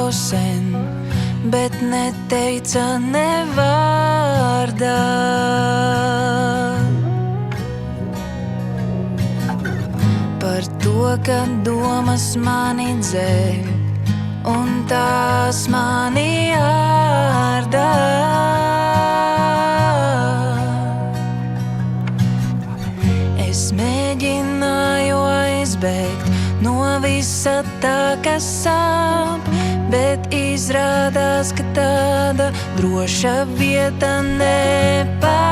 jau sen, bet neteica ne vārdā. Par to, ka domas mani dzēr un tās mani ārdā. Es mēģināju aizbēgt no visa tā, kas sāp, bet izrādās, ka tāda droša vieta nepastāv.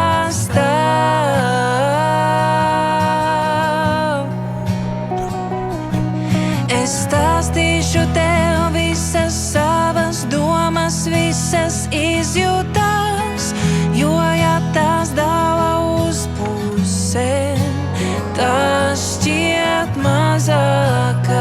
Es stāstīšu tev visas savas domas, visas izjūtas, jo ja tās dala uz pusēm, tās šķiet mazākas.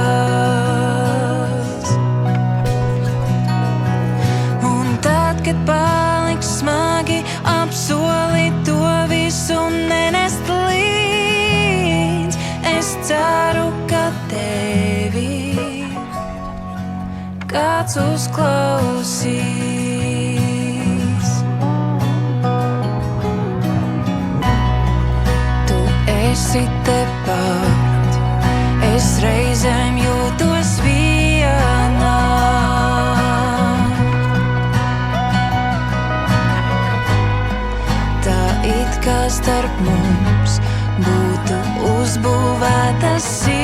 Un tad, kad paliks smagi, apsoli to visu nenest līdz. Es ceru, ka tevi kāds uzklausīs. Tu esi tepat, es reizēm jūtos vienā. Tā it kā starp mums būtu uzbūvēta siena.